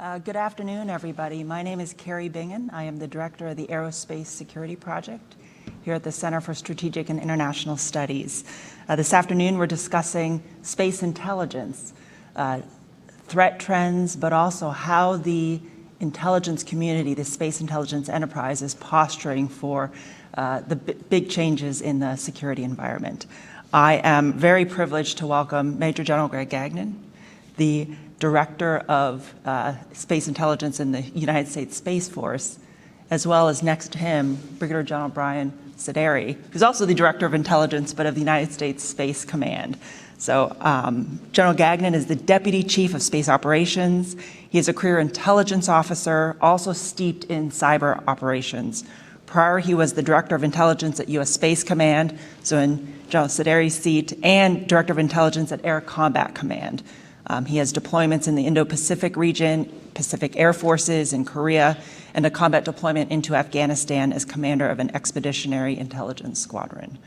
Good afternoon, everybody. My name is Kari Bingen. I am the director of the Aerospace Security Project here at the Center for Strategic and International Studies. This afternoon, we're discussing space intelligence, threat trends, but also how the intelligence community, the space intelligence enterprise, is posturing for the big changes in the security environment. I am very privileged to welcome Major General Gregory Gagnon, the Director of Space Intelligence in the United States Space Force, as well as next to him, Brigadier General Brian Sidari, who's also the Director of Intelligence, but of the United States Space Command. So General Gagnon is the Deputy Chief of Space Operations. He is a career intelligence officer, also steeped in cyber operations. Prior, he was the Director of Intelligence at U.S. Space Command, so in General Sidari's seat, and Director of Intelligence at Air Combat Command. He has deployments in the Indo-Pacific region, Pacific Air Forces in Korea, and a combat deployment into Afghanistan as commander of an expeditionary intelligence squadron.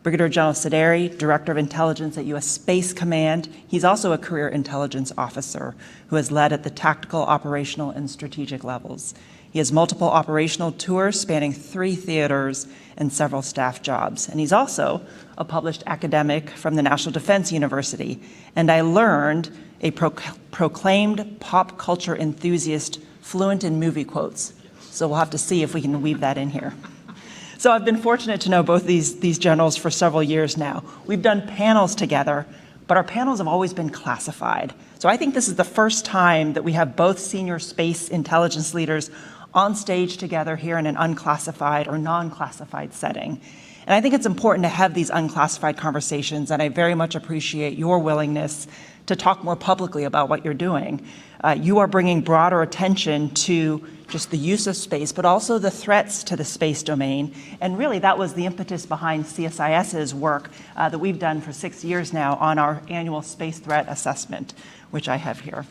Brigadier General Sidari, Director of Intelligence at U.S. Space Command. He's also a career intelligence officer who has led at the tactical, operational, and strategic levels. He has multiple operational tours spanning 3 theaters and several staff jobs. And he's also a published academic from the National Defense University. And I learned a proclaimed pop culture enthusiast, fluent in movie quotes. So we'll have to see if we can weave that in here. So I've been fortunate to know both these generals for several years now. We've done panels together, but our panels have always been classified. So I think this is the first time that we have both senior space intelligence leaders on stage together here in an unclassified or non-classified setting. And I think it's important to have these unclassified conversations, and I very much appreciate your willingness to talk more publicly about what you're doing. You are bringing broader attention to just the use of space, but also the threats to the space domain. And really, that was the impetus behind CSIS's work that we've done for 6 years now on our annual space threat assessment, which I have here.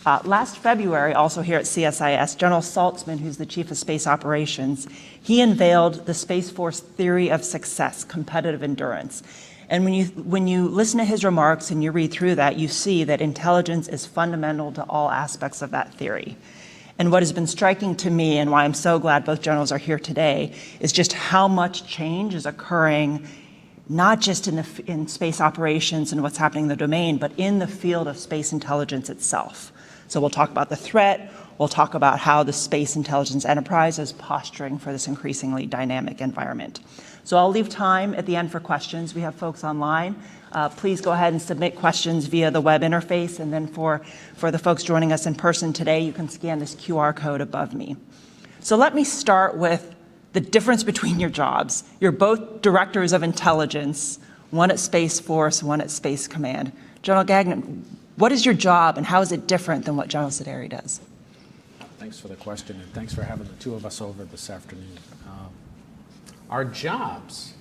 Last February, also here at CSIS, General Saltzman, who's the Chief of Space Operations, he unveiled the Space Force theory of success, competitive endurance. And when you listen to his remarks and you read through that, you see that intelligence is fundamental to all aspects of that theory. And what has been striking to me, and why I'm so glad both generals are here today, is just how much change is occurring, not just in space operations and what's happening in the domain, but in the field of space intelligence itself. So we'll talk about the threat, we'll talk about how the space intelligence enterprise is posturing for this increasingly dynamic environment. So I'll leave time at the end for questions. We have folks online. Please go ahead and submit questions via the web interface, and then for the folks joining us in person today, you can scan this QR code above me. So let me start with the difference between your jobs. You're both directors of intelligence, one at Space Force, one at Space Command. General Gagnon, what is your job and how is it different than what General Sidari does? Thanks for the question, and thanks for having the 2 of us over this afternoon. Our jobs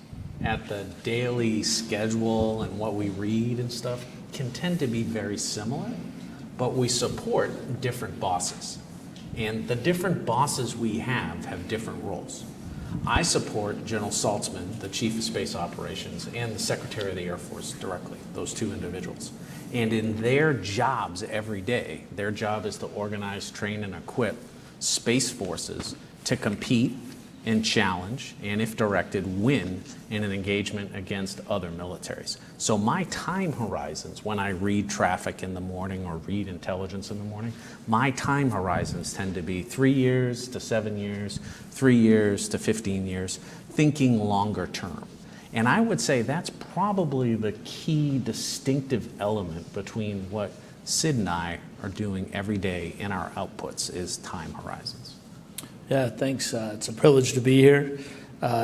at the daily schedule and what we read and stuff can tend to be very similar, but we support different bosses. And the different bosses we have different roles. I support General Saltzman, the Chief of Space Operations, and the Secretary of the Air Force directly, those 2 individuals. And in their jobs every day, their job is to organize, train, and equip space forces to compete and challenge, and if directed, win in an engagement against other militaries. So my time horizons, when I read traffic in the morning or read intelligence in the morning, my time horizons tend to be 3 years to 7 years, 3 years to 15 years, thinking longer term. And I would say that's probably the key distinctive element between what Sid and I are doing every day in our outputs is time horizons. Yeah, thanks. It's a privilege to be here.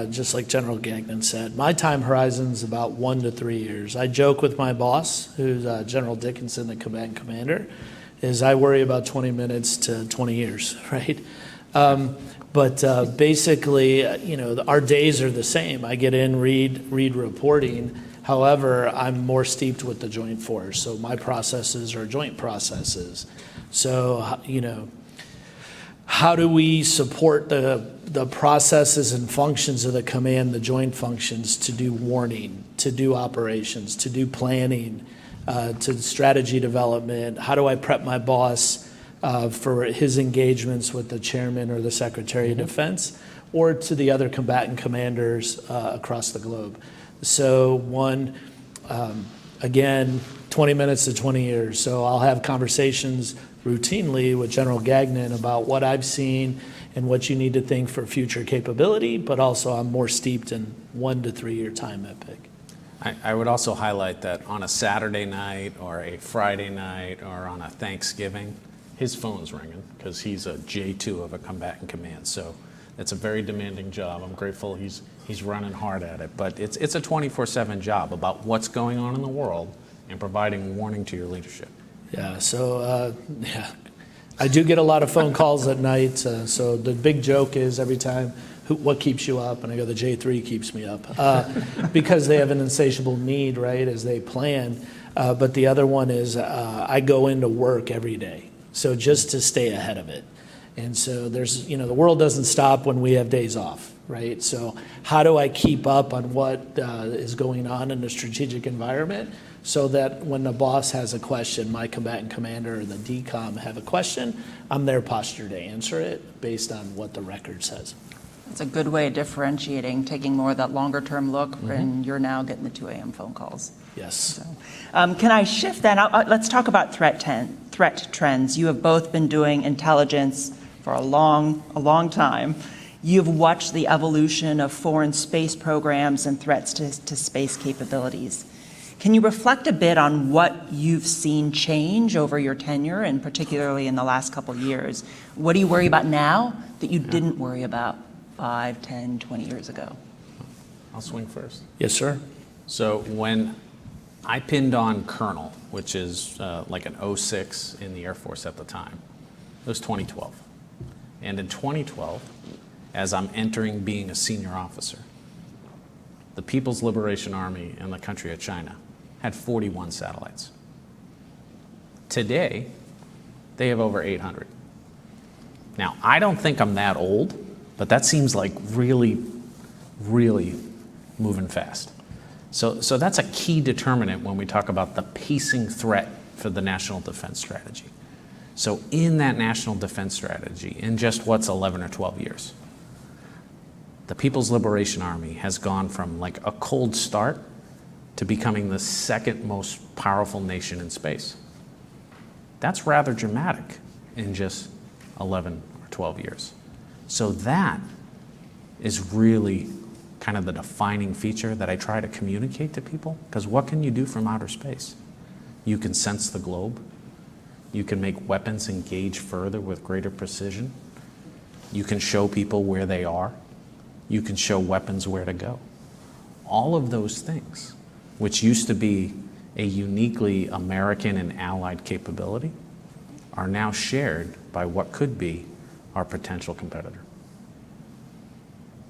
Just like General Gagnon said, my time horizon is about 1 to 3 years. I joke with my boss, who's General Dickinson, the command commander, is I worry about 20 minutes to 20 years, right? But basically, our days are the same. I get in, read reporting. However, I'm more steeped with the Joint Force, so my processes are joint processes. So, how do we support the processes and functions of the command, the joint functions, to do warning, to do operations, to do planning, to strategy development? How do I prep my boss for his engagements with the chairman or the Secretary of Defense, or to the other combatant commanders across the globe. So one, again, 20 minutes to 20 years. So I'll have conversations routinely with General Gagnon about what I've seen and what you need to think for future capability, but also I'm more steeped in 1 to 3 year time epic. I would also highlight that on a Saturday night or a Friday night or on a Thanksgiving, his phone's ringing because he's a J2 of a combatant command. So it's a very demanding job. I'm grateful he's running hard at it. But it's a 24/7 job about what's going on in the world and providing warning to your leadership. Yeah, so I do get a lot of phone calls at night. So the big joke is every time, what keeps you up? And I go, the J3 keeps me up because they have an insatiable need, right, as they plan. But the other one is I go into work every day, so just to stay ahead of it. And so there's, the world doesn't stop when we have days off, right? So how do I keep up on what is going on in the strategic environment so that when the boss has a question, my combatant commander or the DCOM have a question, I'm there postured to answer it based on what the record says. It's a good way of differentiating, taking more of that longer-term look, and you're now getting the 2 a.m. phone calls. Yes. So, can I shift that? Let's talk about threat trends. You have both been doing intelligence for a long time. You've watched the evolution of foreign space programs and threats to space capabilities. Can you reflect a bit on what you've seen change over your tenure, and particularly in the last couple of years? What do you worry about now that you didn't worry about 5, 10, 20 years ago? I'll swing first. Yes, sir. So when I pinned on Colonel, which is like an 06 in the Air Force at the time, it was 2012. And in 2012, as I'm entering being a senior officer, the People's Liberation Army in the country of China had 41 satellites. Today, they have over 800. Now, I don't think I'm that old, but that seems like really, really moving fast. So that's a key determinant when we talk about the pacing threat for the National Defense Strategy. So in that National Defense Strategy, in just what's 11 or 12 years, the People's Liberation Army has gone from like a cold start to becoming the second most powerful nation in space. That's rather dramatic in just 11 or 12 years. So that is really kind of the defining feature that I try to communicate to people, because what can you do from outer space? You can sense the globe. You can make weapons engage further with greater precision. You can show people where they are. You can show weapons where to go. All of those things, which used to be a uniquely American and allied capability, are now shared by what could be our potential competitor.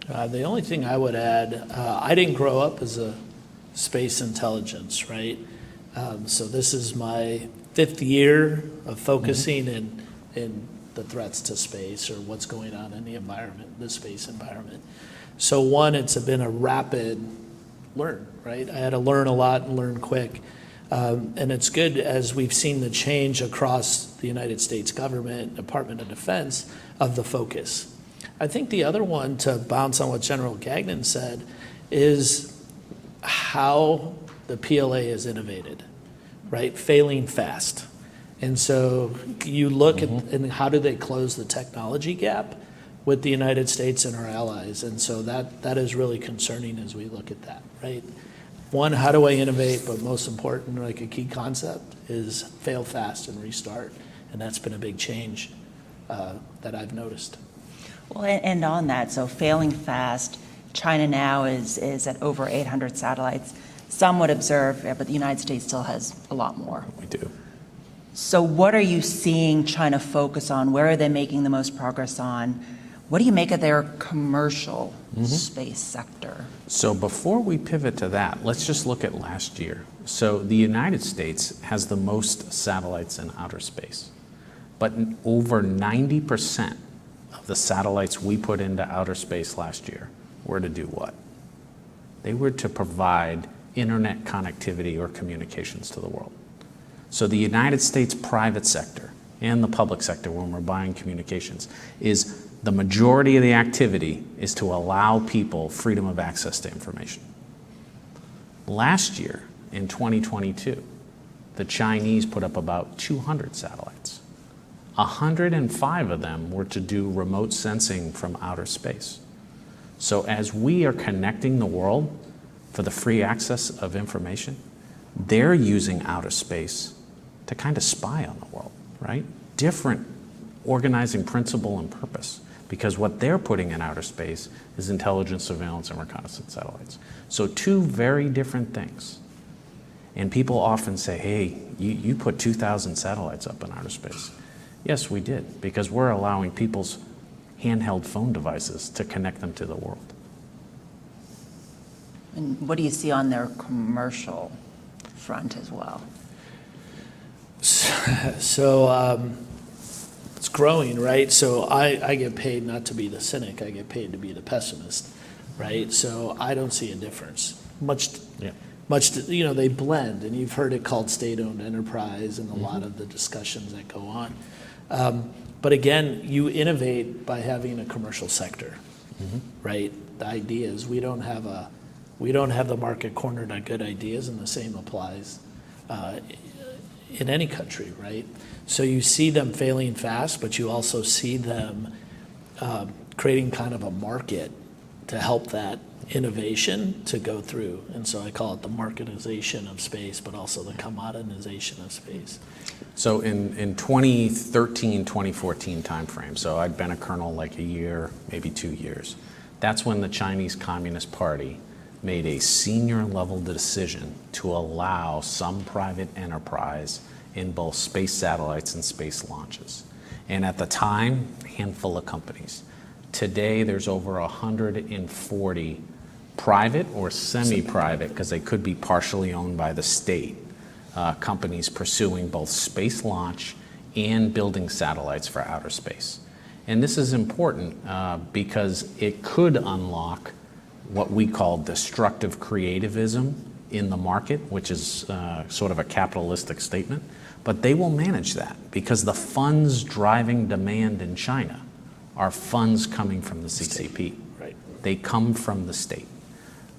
The only thing I would add, I didn't grow up as a space intelligence, right? So this is my 5th year of focusing in the threats to space or what's going on in the environment, the space environment. So one, it's been a rapid learn, right? I had to learn a lot and learn quick. And it's good as we've seen the change across the United States government, Department of Defense, of the focus. I think the other one, to bounce on what General Gagnon said, is how the PLA is innovated, right? Failing fast. And so you look at and how do they close the technology gap with the United States and our allies? And so that is really concerning as we look at that, right? One, how do I innovate? But most important, like a key concept, is fail fast and restart. And that's been a big change that I've noticed. Well, and on that, so failing fast, China now is at over 800 satellites. Some would observe, but the United States still has a lot more. We do. So what are you seeing China focus on? Where are they making the most progress on? What do you make of their commercial space sector? So before we pivot to that, let's just look at last year. So the United States has the most satellites in outer space, but over 90% of the satellites we put into outer space last year were to do what? They were to provide internet connectivity or communications to the world. So the United States private sector and the public sector when we're buying communications, is the majority of the activity is to allow people freedom of access to information. Last year, in 2022, the Chinese put up about 200 satellites. 105 of them were to do remote sensing from outer space. So as we are connecting the world for the free access of information, they're using outer space to kind of spy on the world, right? Different organizing principle and purpose, because what they're putting in outer space is intelligence, surveillance, and reconnaissance satellites. So two very different things. And people often say, hey, you put 2,000 satellites up in outer space. Yes, we did, because we're allowing people's handheld phone devices to connect them to the world. And what do you see on their commercial front as well? So it's growing, right? So I get paid not to be the cynic, I get paid to be the pessimist, right? So I don't see a difference. They blend, and you've heard it called state-owned enterprise and a lot of the discussions that go on. But again, you innovate by having a commercial sector, right? The idea is we don't have the market cornered on good ideas, and the same applies in any country, right? So you see them failing fast, but you also see them creating kind of a market to help that innovation to go through. And so I call it the marketization of space, but also the commoditization of space. So in 2013, 2014 timeframe, so I'd been a colonel like a year, maybe 2 years. That's when the Chinese Communist Party made a senior level decision to allow some private enterprise in both space satellites and space launches. And at the time, a handful of companies. Today, there's over 140 private or semi-private, because they could be partially owned by the state, companies pursuing both space launch and building satellites for outer space. And this is important because it could unlock what we call destructive creativism in the market, which is sort of a capitalistic statement. But they will manage that because the funds driving demand in China are funds coming from the CCP. Right. They come from the state.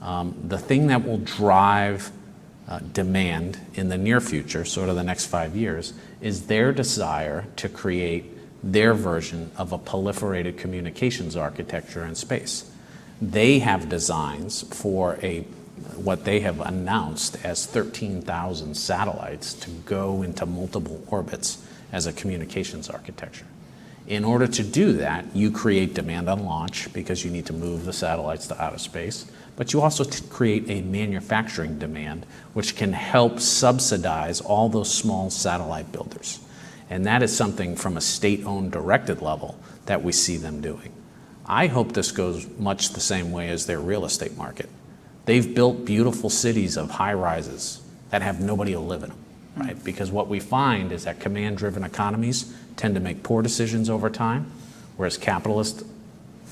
The thing that will drive demand in the near future, sort of the next 5 years, is their desire to create their version of a proliferated communications architecture in space. They have designs for what they have announced as 13,000 satellites to go into multiple orbits as a communications architecture. In order to do that, you create demand on launch because you need to move the satellites to outer space, but you also create a manufacturing demand which can help subsidize all those small satellite builders. And that is something from a state-owned directed level that we see them doing. I hope this goes much the same way as their real estate market. They've built beautiful cities of high-rises that have nobody to live in them, right? Because what we find is that command-driven economies tend to make poor decisions over time, whereas capitalist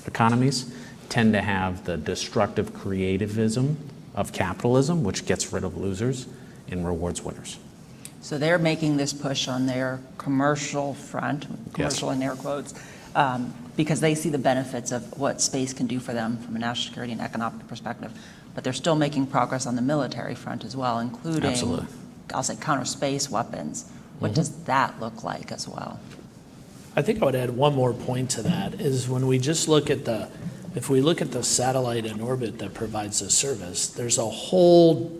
economies tend to have the destructive creativism of capitalism, which gets rid of losers and rewards winners. So they're making this push on their commercial front, commercial in air quotes, because they see the benefits of what space can do for them from a national security and economic perspective. But they're still making progress on the military front as well, including, Absolutely. I'll say, counter space weapons. What does that look like as well? I think I would add one more point to that is when we just look at if we look at the satellite in orbit that provides the service, there's a whole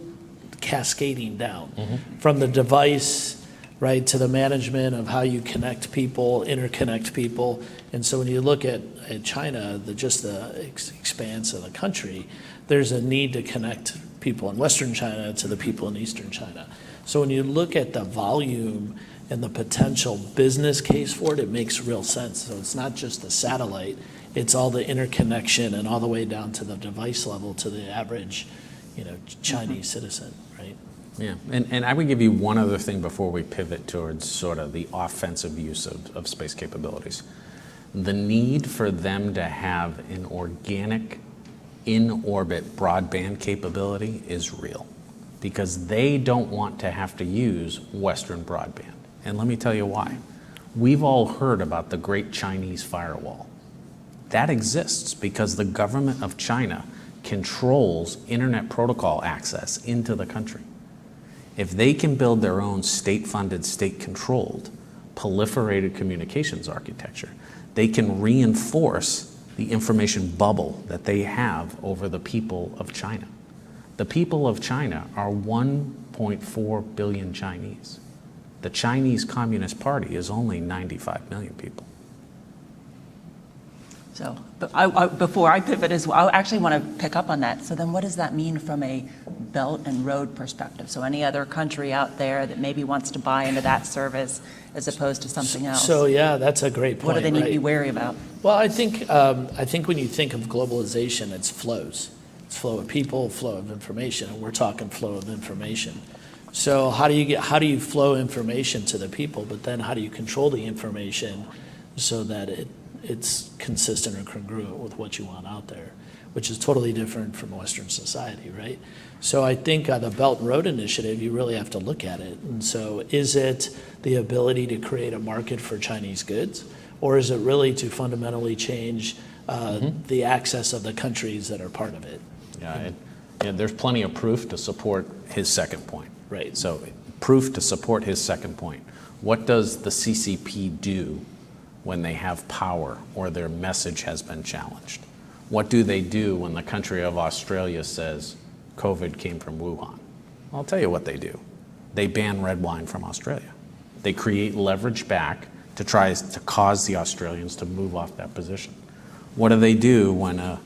cascading down from the device, right, to the management of how you connect people, interconnect people. And so when you look at China, just the expanse of the country, there's a need to connect people in Western China to the people in Eastern China. So when you look at the volume and the potential business case for it, it makes real sense. So it's not just the satellite, it's all the interconnection and all the way down to the device level to the average, Chinese citizen, right? Yeah, and I would give you one other thing before we pivot towards sort of the offensive use of space capabilities. The need for them to have an organic in-orbit broadband capability is real because they don't want to have to use Western broadband. And let me tell you why. We've all heard about the Great Chinese Firewall. That exists because the government of China controls internet protocol access into the country. If they can build their own state-funded, state-controlled, proliferated communications architecture, they can reinforce the information bubble that they have over the people of China. The people of China are 1.4 billion Chinese. The Chinese Communist Party is only 95 million people. So, but before I pivot as well, I actually want to pick up on that. So then what does that mean from a Belt and Road perspective? So any other country out there that maybe wants to buy into that service as opposed to something else? So yeah, that's a great point. What do they need to be right? wary about? Well, I think when you think of globalization, it's flows. It's flow of people, flow of information, and we're talking flow of information. So how do you flow information to the people, but then how do you control the information so that it's consistent or congruent with what you want out there, which is totally different from Western society, right? So I think the Belt and Road Initiative, you really have to look at it. And so is it the ability to create a market for Chinese goods, or is it really to fundamentally change the access of the countries that are part of it? Yeah, there's plenty of proof to support his second point. Right. So proof to support his second point. What does the CCP do when they have power or their message has been challenged? What do they do when the country of Australia says COVID came from Wuhan? I'll tell you what they do. They ban red wine from Australia. They create leverage back to try to cause the Australians to move off that position. What do they do when a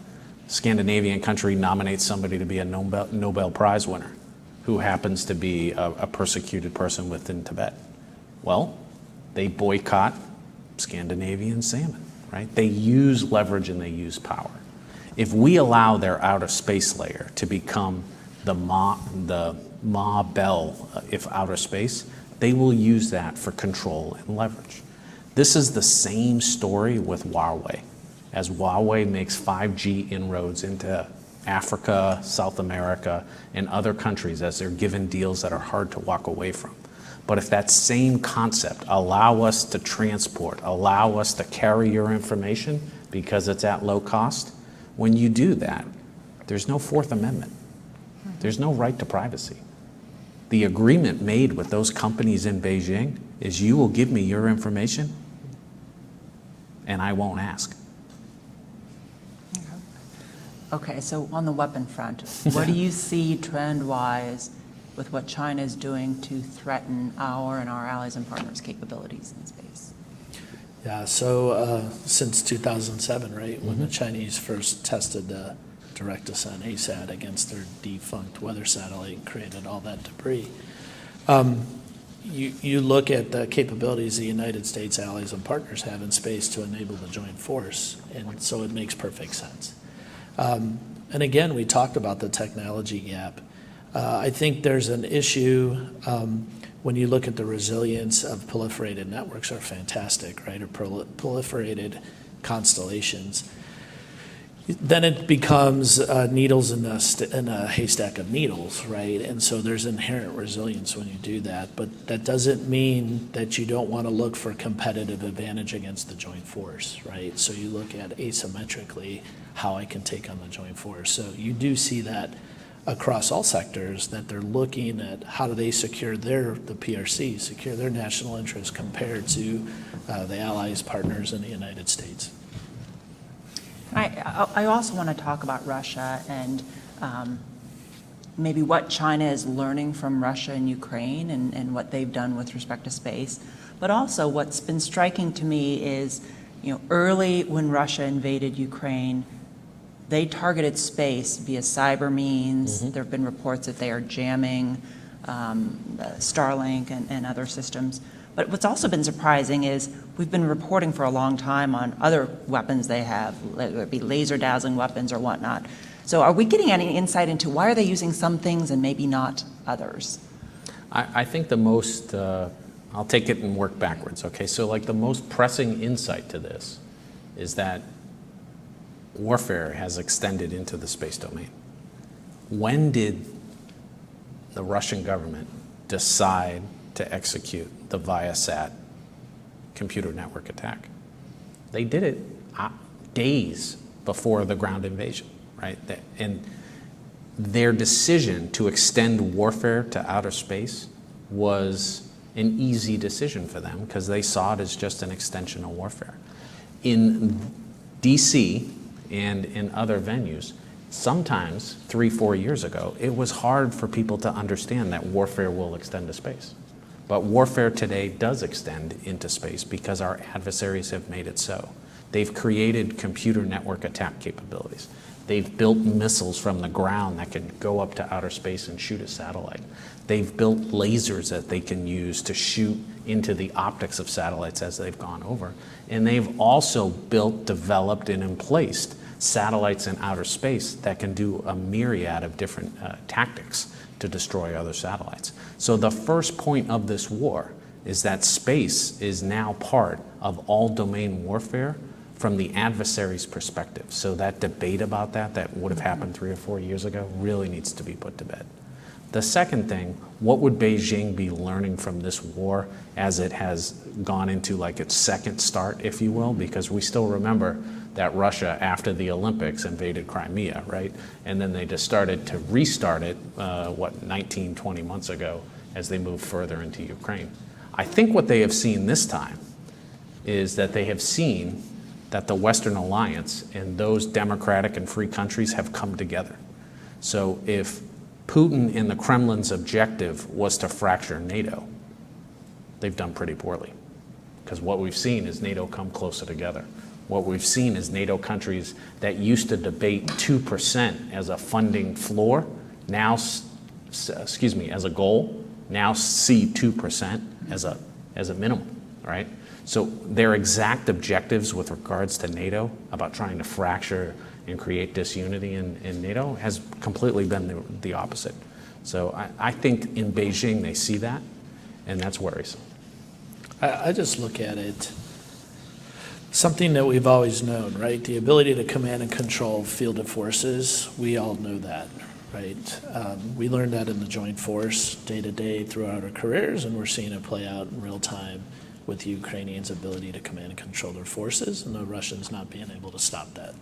Scandinavian country nominates somebody to be a Nobel Prize winner who happens to be a persecuted person within Tibet? Well, they boycott Scandinavian salmon, right? They use leverage and they use power. If we allow their outer space layer to become the Ma Bell of outer space, they will use that for control and leverage. This is the same story with Huawei. As Huawei makes 5G inroads into Africa, South America, and other countries as they're given deals that are hard to walk away from. But if that same concept, allow us to transport, allow us to carry your information because it's at low cost, when you do that, there's no Fourth Amendment. There's no right to privacy. The agreement made with those companies in Beijing is you will give me your information and I won't ask. Okay, so on the weapon front, what do you see trend-wise with what China is doing to threaten our and our allies and partners' capabilities in space? Yeah, so since 2007, right, when the Chinese first tested the direct descent ASAT against their defunct weather satellite and created all that debris, you look at the capabilities the United States allies and partners have in space to enable the joint force, and so it makes perfect sense. And again, we talked about the technology gap. I think there's an issue when you look at the resilience of proliferated networks are fantastic, right, or proliferated constellations. Then it becomes needles in a haystack of needles, right? And so there's inherent resilience when you do that, but that doesn't mean that you don't want to look for competitive advantage against the joint force, right? So you look at asymmetrically how I can take on the joint force. So you do see that across all sectors, that they're looking at how do they secure the PRC, secure their national interests compared to the allies, partners in the United States. I also want to talk about Russia and maybe what China is learning from Russia and Ukraine and what they've done with respect to space. But also what's been striking to me is, early when Russia invaded Ukraine, they targeted space via cyber means. There have been reports that they are jamming Starlink and other systems. But what's also been surprising is we've been reporting for a long time on other weapons they have, whether it be laser dazzling weapons or whatnot. So are we getting any insight into why are they using some things and maybe not others? I think the most, I'll take it and work backwards, okay? So like the most pressing insight to this is that warfare has extended into the space domain. When did the Russian government decide to execute the Viasat computer network attack. They did it days before the ground invasion, right? And their decision to extend warfare to outer space was an easy decision for them because they saw it as just an extension of warfare. In DC and in other venues, sometimes 3-4 years ago, it was hard for people to understand that warfare will extend to space. But warfare today does extend into space because our adversaries have made it so. They've created computer network attack capabilities. They've built missiles from the ground that can go up to outer space and shoot a satellite. They've built lasers that they can use to shoot into the optics of satellites as they've gone over. And they've also built, developed, and emplaced satellites in outer space that can do a myriad of different tactics to destroy other satellites. So the first point of this war is that space is now part of all domain warfare from the adversary's perspective. So that debate about that would have happened 3 or 4 years ago really needs to be put to bed. The second thing, what would Beijing be learning from this war as it has gone into like its second start, if you will? Because we still remember that Russia, after the Olympics, invaded Crimea, right? And then they just started to restart it, 19, 20 months ago as they moved further into Ukraine. I think what they have seen this time is that they have seen that the Western alliance and those democratic and free countries have come together. So if Putin and the Kremlin's objective was to fracture NATO, they've done pretty poorly. Because what we've seen is NATO come closer together. What we've seen is NATO countries that used to debate 2% as a funding floor, now, as a goal, now see 2% as a minimum, right? So their exact objectives with regards to NATO about trying to fracture and create disunity in NATO has completely been the opposite. So I think in Beijing they see that, and that's worrisome. I just look at it, something that we've always known, right? The ability to command and control field of forces, we all know that, right? We learned that in the Joint Force day to day throughout our careers, and we're seeing it play out in real time with the Ukrainians' ability to command and control their forces and the Russians not being able to stop that.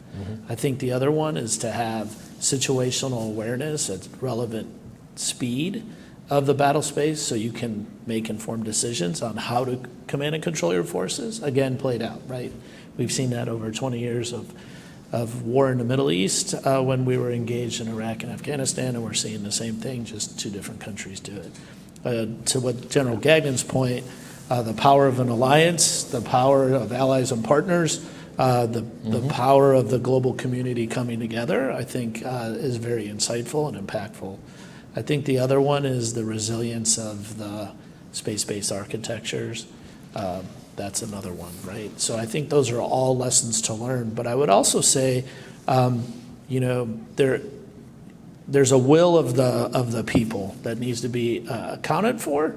I think the other one is to have situational awareness at relevant speed of the battle space so you can make informed decisions on how to command and control your forces. Again, played out, right? We've seen that over 20 years of war in the Middle East when we were engaged in Iraq and Afghanistan, and we're seeing the same thing, just 2 different countries do it. To what General Gagnon's point, the power of an alliance, the power of allies and partners, the power of the global community coming together, I think is very insightful and impactful. I think the other one is the resilience of the space-based architectures. That's another one, right? So I think those are all lessons to learn. But I would also say, there's a will of the people that needs to be accounted for.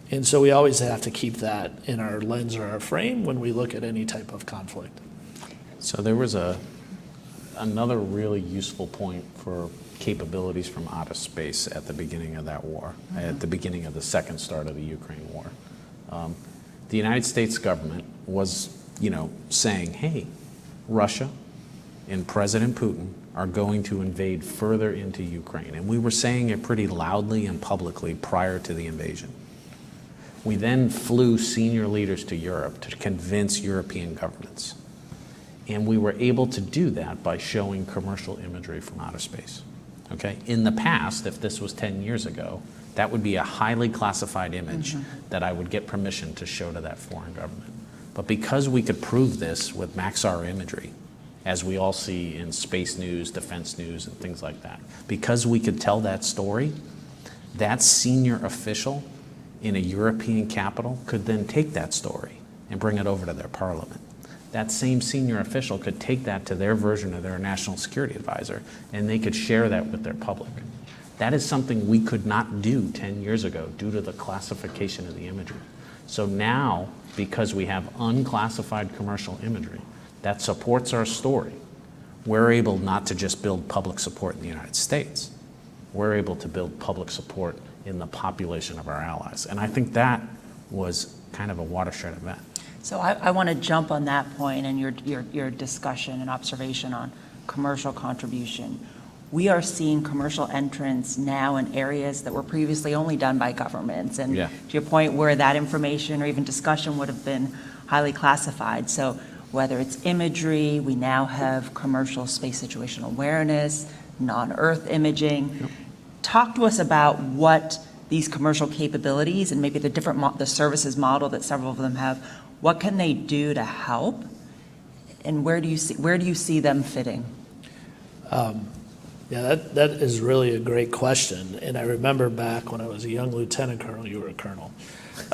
And so we always have to keep that in our lens or our frame when we look at any type of conflict. So there was another really useful point for capabilities from outer space at the beginning of that war, at the beginning of the second start of the Ukraine war. The United States government was, saying, hey, Russia and President Putin are going to invade further into Ukraine. And we were saying it pretty loudly and publicly prior to the invasion. We then flew senior leaders to Europe to convince European governments. And we were able to do that by showing commercial imagery from outer space. Okay? In the past, if this was 10 years ago, that would be a highly classified image that I would get permission to show to that foreign government. But because we could prove this with Maxar imagery, as we all see in space news, defense news, and things like that, because we could tell that story, that senior official in a European capital could then take that story and bring it over to their parliament. That same senior official could take that to their version of their national security advisor, and they could share that with their public. That is something we could not do 10 years ago due to the classification of the imagery. So now, because we have unclassified commercial imagery that supports our story, we're able not to just build public support in the United States, we're able to build public support in the population of our allies. And I think that was kind of a watershed event. So I want to jump on that point and your discussion and observation on commercial contribution. We are seeing commercial entrants now in areas that were previously only done by governments. And Yeah. to your point, where that information or even discussion would have been highly classified. So whether it's imagery, we now have commercial space situational awareness, non-Earth imaging. Yep. Talk to us about what these commercial capabilities and maybe the services model that several of them have, what can they do to help? And where do you see them fitting? Yeah, that is really a great question. And I remember back when I was a young lieutenant colonel, you were a colonel,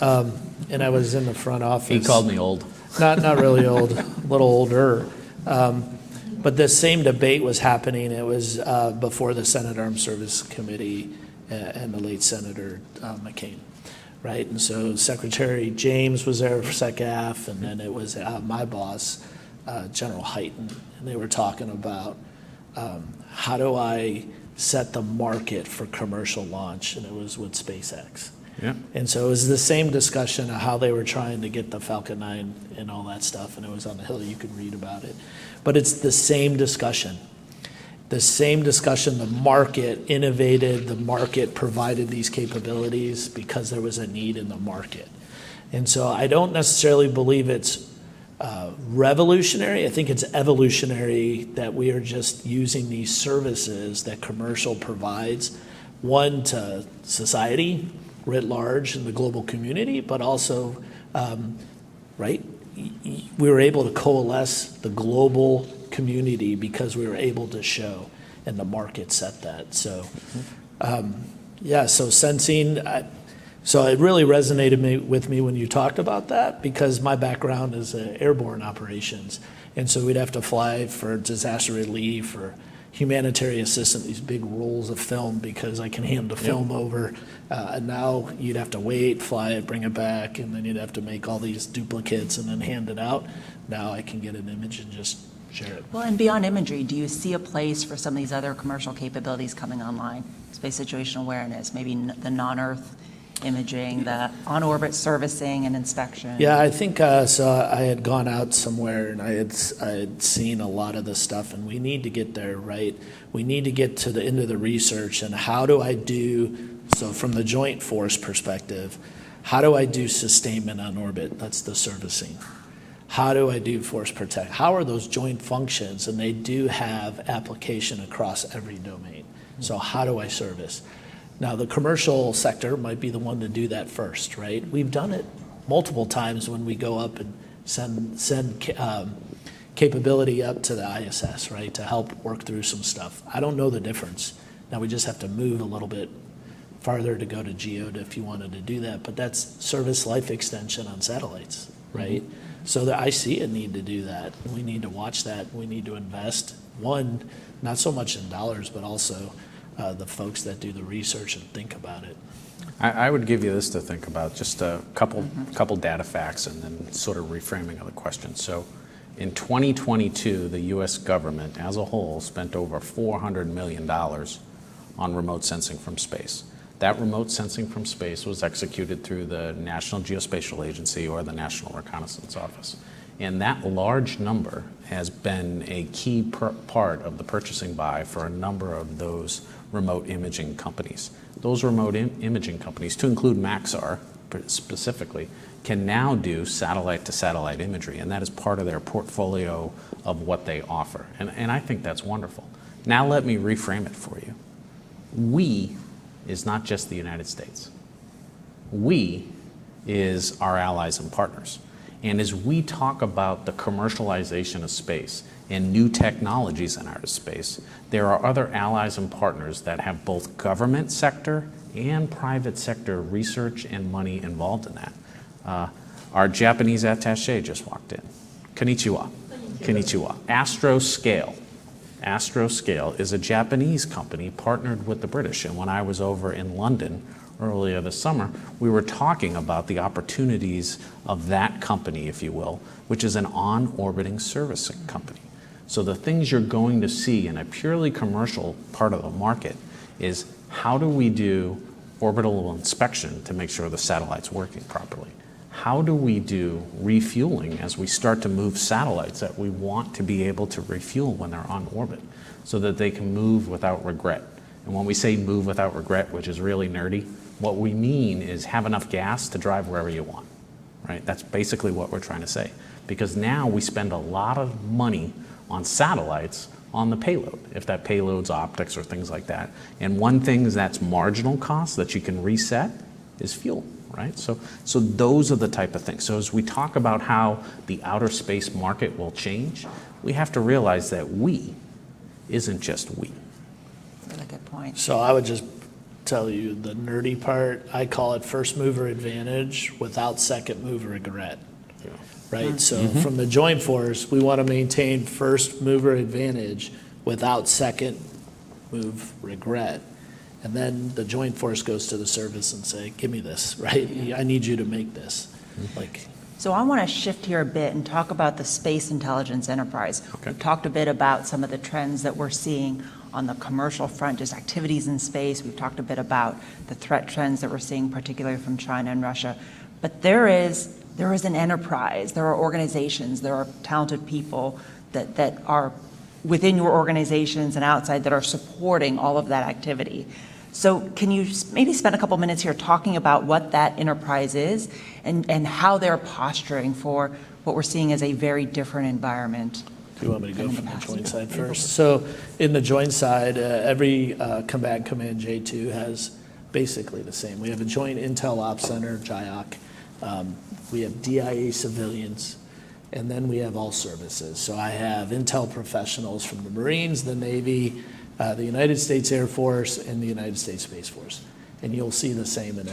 and I was in the front office. He called me old. Not really old, a little older. But the same debate was happening. It was before the Senate Armed Service Committee and the late Senator McCain, right? And so Secretary James was there for SecAF, and then it was my boss, General Hyten, and they were talking about how do I set the market for commercial launch, and it was with SpaceX. Yeah. And so it was the same discussion of how they were trying to get the Falcon 9 and all that stuff, and it was on the Hill, you could read about it. But it's the same discussion. The same discussion, the market innovated, the market provided these capabilities because there was a need in the market. And so I don't necessarily believe it's revolutionary. I think it's evolutionary that we are just using these services that commercial provides, one, to society writ large in the global community, but also, right, we were able to coalesce the global community because we were able to show, and the market set that. So, so sensing, so it really resonated with me when you talked about that, because my background is airborne operations. And so we'd have to fly for disaster relief or humanitarian assistance, these big rolls of film, because I can hand the film over. And now you'd have to wait, fly it, bring it back, and then you'd have to make all these duplicates and then hand it out. Now I can get an image and just share it. Well, and beyond imagery, do you see a place for some of these other commercial capabilities coming online? Space situational awareness, maybe the non-Earth imaging, the on-orbit servicing and inspection? Yeah, I think so. I had gone out somewhere and I had seen a lot of the stuff, and we need to get there, right? We need to get to the end of the research, and how do I do, so from the Joint Force perspective, how do I do sustainment on orbit? That's the servicing. How do I do force protect? How are those joint functions? And they do have application across every domain. So how do I service? Now, the commercial sector might be the one to do that first, right? We've done it multiple times when we go up and send capability up to the ISS, right, to help work through some stuff. I don't know the difference. Now, we just have to move a little bit farther to go to GEOD if you wanted to do that, but that's service life extension on satellites, right? Mm-hmm. So I see a need to do that. We need to watch that. We need to invest, one, not so much in dollars, but also the folks that do the research and think about it. I would give you this to think about, just a couple data facts and then sort of reframing of the question. So in 2022, the U.S. government as a whole spent over $400 million on remote sensing from space. That remote sensing from space was executed through the National Geospatial Agency or the National Reconnaissance Office. And that large number has been a key part of the purchasing buy for a number of those remote imaging companies. Those remote imaging companies, to include Maxar specifically, can now do satellite-to-satellite imagery, and that is part of their portfolio of what they offer. And I think that's wonderful. Now let me reframe it for you. We is not just the United States. We is our allies and partners. And as we talk about the commercialization of space and new technologies in outer space, there are other allies and partners that have both government sector and private sector research and money involved in that. Our Japanese attaché just walked in. Konnichiwa. Konnichiwa. Astroscale is a Japanese company partnered with the British. And when I was over in London earlier this summer, we were talking about the opportunities of that company, if you will, which is an on-orbiting servicing company. So the things you're going to see in a purely commercial part of the market is how do we do orbital inspection to make sure the satellite's working properly? how do we do refueling as we start to move satellites that we want to be able to refuel when they're on orbit so that they can move without regret? And when we say move without regret, which is really nerdy, what we mean is have enough gas to drive wherever you want, right? That's basically what we're trying to say. Because now we spend a lot of money on satellites on the payload, if that payload's optics or things like that. And one thing that's marginal cost that you can reset is fuel, right? So those are the type of things. So as we talk about how the outer space market will change, we have to realize that we isn't just we. Really good point. So I would just tell you the nerdy part, I call it first mover advantage without second mover regret. Right, so from the Joint Force, we want to maintain first mover advantage without second move regret. And then the Joint Force goes to the service and say, give me this, right? I need you to make this. So I want to shift here a bit and talk about the space intelligence enterprise. Okay. We've talked a bit about some of the trends that we're seeing on the commercial front, just activities in space. We've talked a bit about the threat trends that we're seeing, particularly from China and Russia. But there is an enterprise, there are organizations, there are talented people that are within your organizations and outside that are supporting all of that activity. So can you maybe spend a couple minutes here talking about what that enterprise is and how they're posturing for what we're seeing as a very different environment? Do you want me to go from the Joint side first? So in the Joint side, every Combat Command J2 has basically the same. We have a Joint Intel Ops Center, JIOC. We have DIA civilians, and then we have all services. So I have intel professionals from the Marines, the Navy, the United States Air Force, and the United States Space Force. And you'll see the same in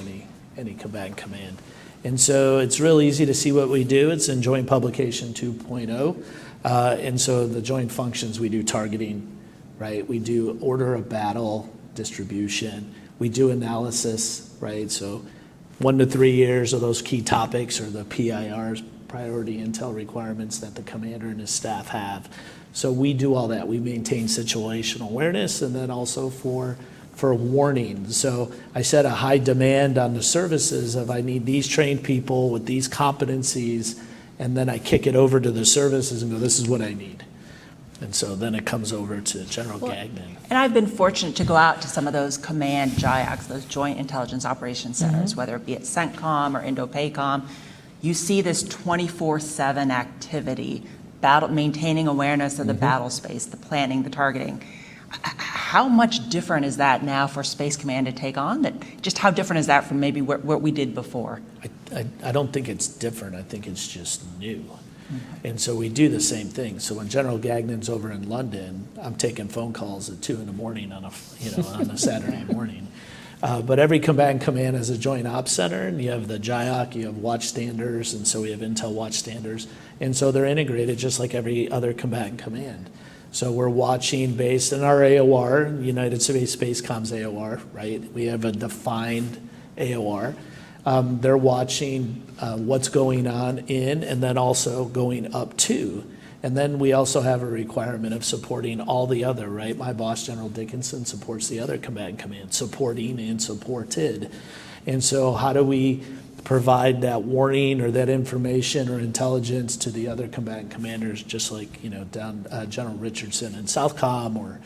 any combat command. And so it's real easy to see what we do. It's in Joint Publication 2.0. And so the joint functions, we do targeting, right? We do order of battle distribution. We do analysis, right? So 1 to 3 years of those key topics or the PIRs, priority intel requirements that the commander and his staff have. So we do all that. We maintain situational awareness and then also for warning. So I set a high demand on the services of I need these trained people with these competencies, and then I kick it over to the services and go, this is what I need. And so then it comes over to General Gagnon. And I've been fortunate to go out to some of those command JIACs, those Joint Intelligence Operations Centers, whether it be at CENTCOM or INDOPACOM. You see this 24/7 activity, maintaining awareness of the battle space, the planning, the targeting. How much different is that now for Space Command to take on? Just how different is that from maybe what we did before? I don't think it's different. I think it's just new. And so we do the same thing. So when General Gagnon's over in London, I'm taking phone calls at 2 a.m. on a Saturday morning. But every combatant command has a joint ops center, and you have the JIOC, you have watchstanders, and so we have intel watchstanders. And so they're integrated just like every other combatant command. So we're watching based on our AOR, United States Space Comms AOR, right? We have a defined AOR. They're watching what's going on in and then also going up to. And then we also have a requirement of supporting all the other, right? My boss, General Dickinson, supports the other combatant command, supporting and supported. And so how do we provide that warning or that information or intelligence to the other combatant commanders, just like, down General Richardson in Southcom or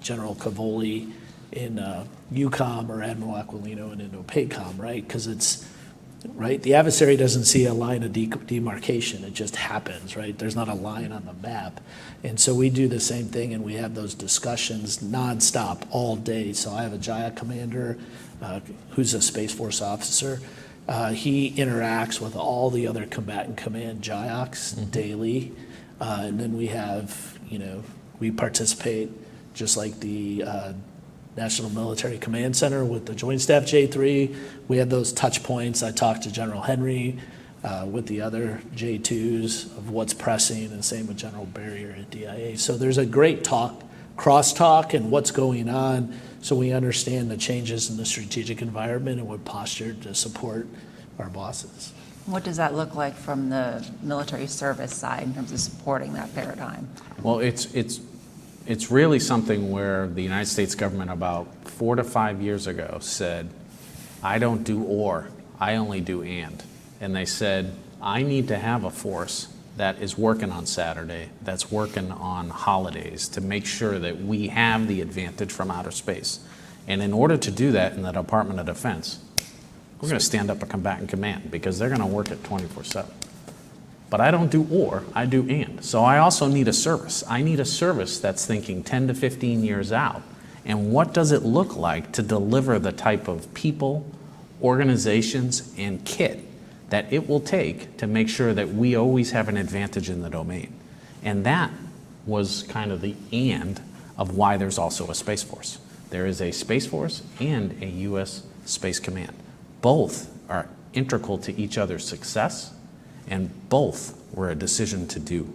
General Cavoli in UCOM or Admiral Aquilino in INDOPACOM, right? Because it's, right, the adversary doesn't see a line of demarcation. It just happens, right? There's not a line on the map. And so we do the same thing, and we have those discussions nonstop all day. So I have a JIA commander who's a Space Force officer. He interacts with all the other combatant command JIOCs daily. And then we have, we participate just like the National Military Command Center with the Joint Staff J3. We have those touch points. I talked to General Henry with the other J2s of what's pressing, and same with General Barrier at DIA. So there's a great crosstalk and what's going on, so we understand the changes in the strategic environment and we're postured to support our bosses. What does that look like from the military service side in terms of supporting that paradigm? Well, it's really something where the United States government about 4 to 5 years ago said, I don't do or, I only do and. and they said, I need to have a force that is working on Saturday, that's working on holidays to make sure that we have the advantage from outer space. And in order to do that in the Department of Defense, we're going to stand up a combatant command because they're going to work it 24/7. But I don't do or, I do and. So I also need a service. I need a service that's thinking 10 to 15 years out. And what does it look like to deliver the type of people, organizations, and kit that it will take to make sure that we always have an advantage in the domain? And that was kind of the and of why there's also a Space Force. There is a Space Force and a U.S. Space Command. Both are integral to each other's success, and both were a decision to do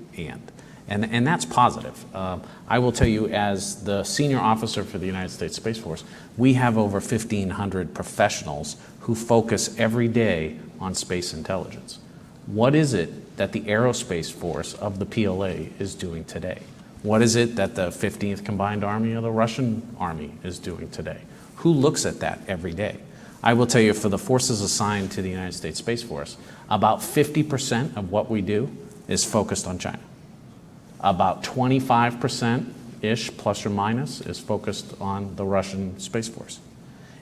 and that's positive. I will tell you, as the senior officer for the United States Space Force, we have over 1,500 professionals who focus every day on space intelligence. What is it that the aerospace force of the PLA is doing today? What is it that the 15th Combined Army of the Russian Army is doing today? Who looks at that every day? I will tell you, for the forces assigned to the United States Space Force, about 50% of what we do is focused on China. About 25%-ish, plus or minus, is focused on the Russian Space Force.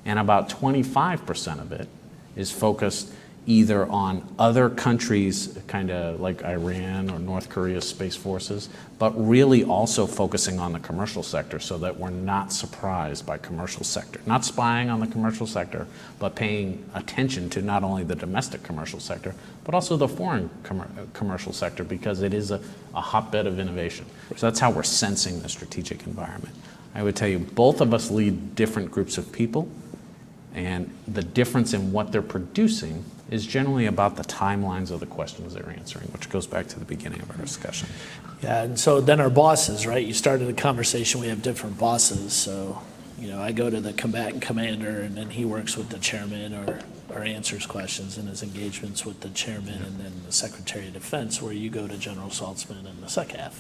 And about 25% of it is focused either on other countries, kind of like Iran or North Korea's space forces, but really also focusing on the commercial sector so that we're not surprised by commercial sector. Not spying on the commercial sector, but paying attention to not only the domestic commercial sector, but also the foreign commercial sector, because it is a hotbed of innovation. So that's how we're sensing the strategic environment. I would tell you, both of us lead different groups of people, and the difference in what they're producing is generally about the timelines of the questions they're answering, which goes back to the beginning of our discussion. Yeah, and so then our bosses, right? You started the conversation, we have different bosses. So, I go to the combatant commander, and then he works with the chairman or answers questions in his engagements with the chairman, and then the Secretary of Defense, where you go to General Saltzman and the SecAF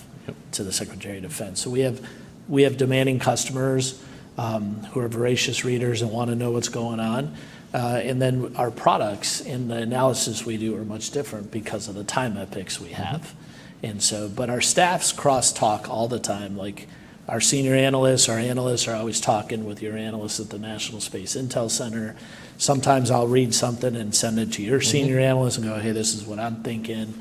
to the Secretary of Defense. So we have demanding customers who are voracious readers and want to know what's going on. And then our products and the analysis we do are much different because of the time epics we have. And so, but our staffs cross-talk all the time. Like our senior analysts, our analysts are always talking with your analysts at the National Space Intel Center. Sometimes I'll read something and send it to your senior analyst and go, hey, this is what I'm thinking.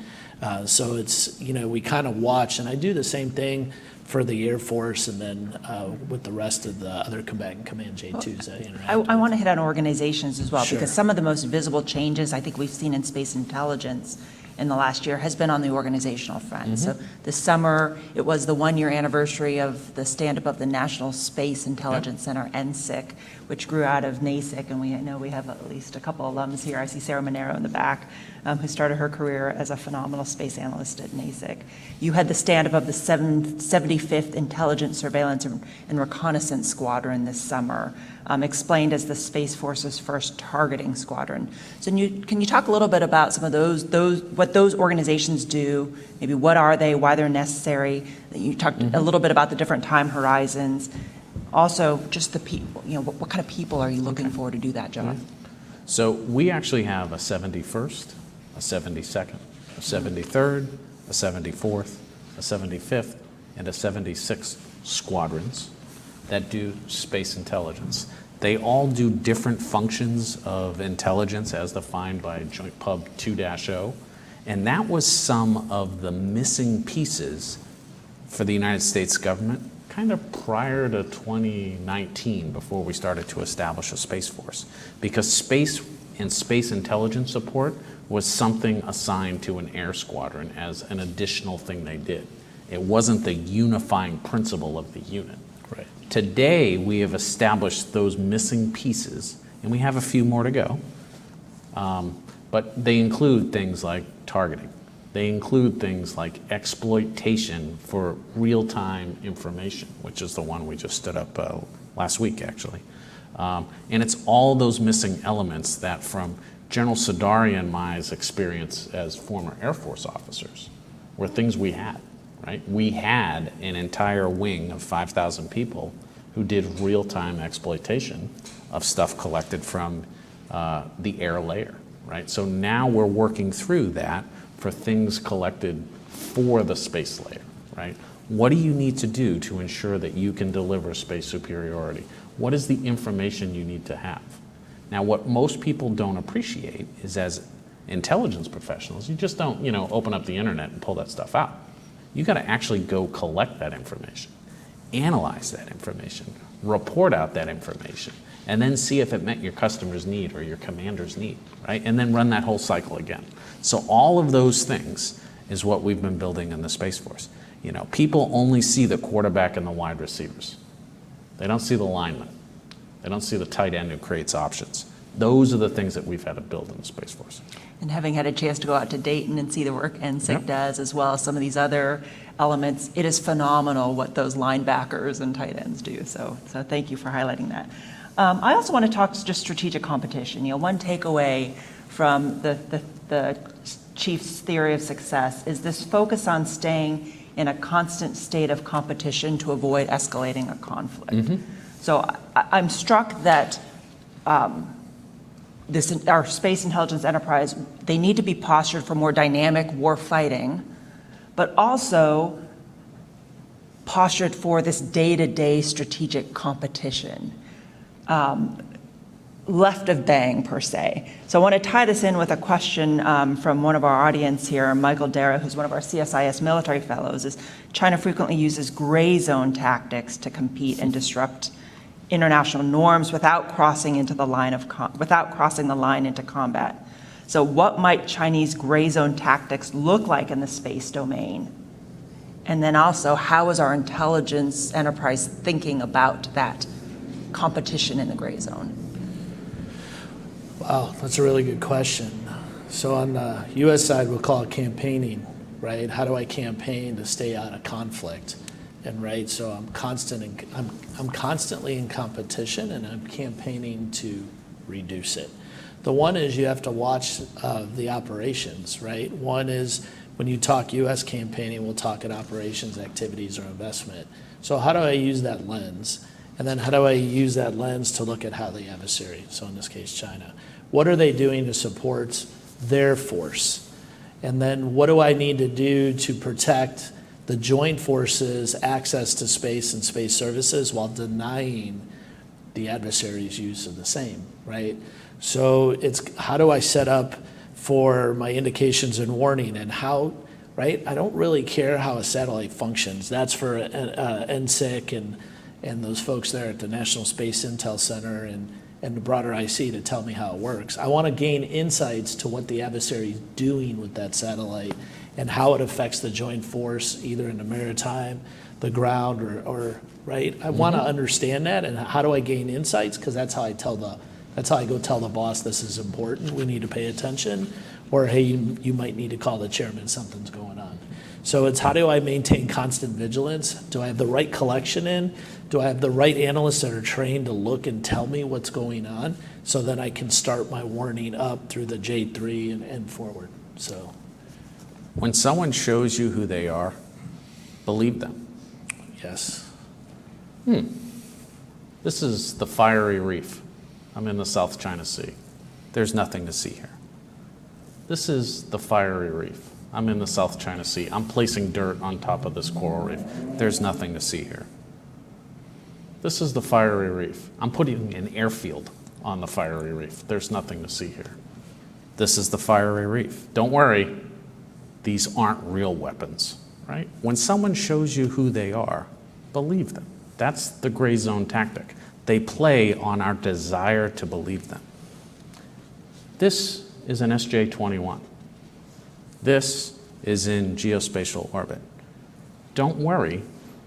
So it's, we kind of watch, and I do the same thing for the Air Force, and then with the rest of the other combatant command J2s that interact. I want to hit on organizations as well, Sure. because some of the most visible changes I think we've seen in space intelligence in the last year has been on the organizational front. So this summer, it was the 1-year anniversary of the stand-up of the National Space Intelligence Center, NSIC, which grew out of NASIC, and we know we have at least a couple alums here. I see Sarah Monero in the back, who started her career as a phenomenal space analyst at NASIC. You had the stand-up of the 75th Intelligence, Surveillance, and Reconnaissance Squadron this summer, explained as the Space Force's first targeting squadron. So can you talk a little bit about some of those what those organizations do, maybe what are they, why they're necessary? You talked a little bit about the different time horizons. Also, just the people, what kind of people are you looking for to do that job? So we actually have a 71st, a 72nd, a 73rd, a 74th, a 75th, and a 76th squadrons that do space intelligence. They all do different functions of intelligence as defined by Joint Pub 2-0, and that was some of the missing pieces for the United States government kind of prior to 2019, before we started to establish a Space Force, because space and space intelligence support was something assigned to an air squadron as an additional thing they did. It wasn't the unifying principle of the unit. Right. Today, we have established those missing pieces, and we have a few more to go. But they include things like targeting. They include things like exploitation for real-time information, which is the one we just stood up last week, actually. And it's all those missing elements that, from General Sidari and my experience as former Air Force officers, were things we had, right? We had an entire wing of 5,000 people who did real-time exploitation of stuff collected from the air layer, right? So now we're working through that for things collected for the space layer, right? What do you need to do to ensure that you can deliver space superiority? What is the information you need to have? Now, what most people don't appreciate is, as intelligence professionals, you just don't, open up the internet and pull that stuff out. You got to actually go collect that information, analyze that information, report out that information, and then see if it met your customer's need or your commander's need, right? And then run that whole cycle again. So all of those things is what we've been building in the Space Force. People only see the quarterback and the wide receivers. They don't see the lineman. They don't see the tight end who creates options. Those are the things that we've had to build in the Space Force. And having had a chance to go out to Dayton and see the work NSIG Yep. does, as well as some of these other elements, it is phenomenal what those linebackers and tight ends do. So thank you for highlighting that. I also want to talk just strategic competition. One takeaway from the chief's theory of success is this focus on staying in a constant state of competition to avoid escalating a conflict. Mm-hmm. So I'm struck that our space intelligence enterprise, they need to be postured for more dynamic war fighting, but also postured for this day-to-day strategic competition, left of bang, per se. So I want to tie this in with a question from one of our audience here, Michael Dara, who's one of our CSIS military fellows, is China frequently uses gray zone tactics to compete and disrupt international norms without crossing the line into combat. So what might Chinese gray zone tactics look like in the space domain? And then also, how is our intelligence enterprise thinking about that competition in the gray zone? Wow, that's a really good question. So on the U.S. side, we'll call it campaigning, right? How do I campaign to stay out of conflict? And right, so I'm constantly in competition, and I'm campaigning to reduce it. The one is you have to watch the operations, right? One is when you talk U.S. campaigning, we'll talk at operations, activities, or investment. So how do I use that lens? And then how do I use that lens to look at how the adversary, so in this case China, what are they doing to support their force? And then what do I need to do to protect the joint forces' access to space and space services while denying the adversary's use of the same, right? So it's how do I set up for my indications and warning, and how, right? I don't really care how a satellite functions. That's for NSIC and those folks there at the National Space Intel Center and the broader IC to tell me how it works. I want to gain insights to what the adversary is doing with that satellite and how it affects the joint force, either in the maritime, the ground, or right? I want to understand that, and how do I gain insights? Because that's how I go tell the boss this is important. We need to pay attention, or hey, you might need to call the chairman. Something's going on. So it's how do I maintain constant vigilance? Do I have the right collection in? Do I have the right analysts that are trained to look and tell me what's going on, so then I can start my warning up through the J3 and forward? So, when someone shows you who they are, believe them. yes. This is the fiery reef. I'm in the South China Sea. There's nothing to see here. This is the fiery reef. I'm in the South China Sea. I'm placing dirt on top of this coral reef. There's nothing to see here. This is the fiery reef. I'm putting an airfield on the fiery reef. There's nothing to see here. This is the fiery reef. Don't worry, these aren't real weapons, right? When someone shows you who they are, believe them. That's the gray zone tactic. They play on our desire to believe them. This is an SJ-21. This is in geospatial orbit. Don't worry,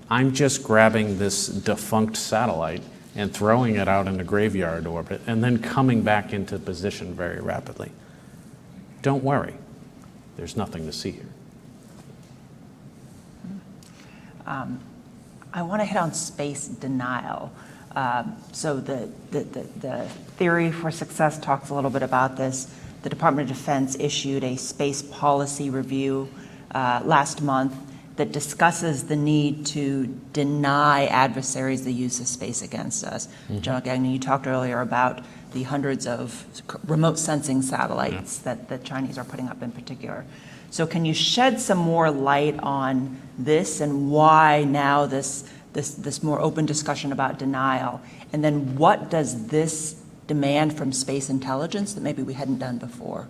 I'm just grabbing this defunct satellite and throwing it out into graveyard orbit and then coming back into position very rapidly. Don't worry, there's nothing to see here. I want to hit on space denial. So the theory for success talks a little bit about this. The Department of Defense issued a space policy review last month that discusses the need to deny adversaries the use of space against us. General Gagnon, you talked earlier about the hundreds of remote sensing satellites that the Chinese are putting up in particular. So can you shed some more light on this and why now this more open discussion about denial? And then what does this demand from space intelligence that maybe we hadn't done before?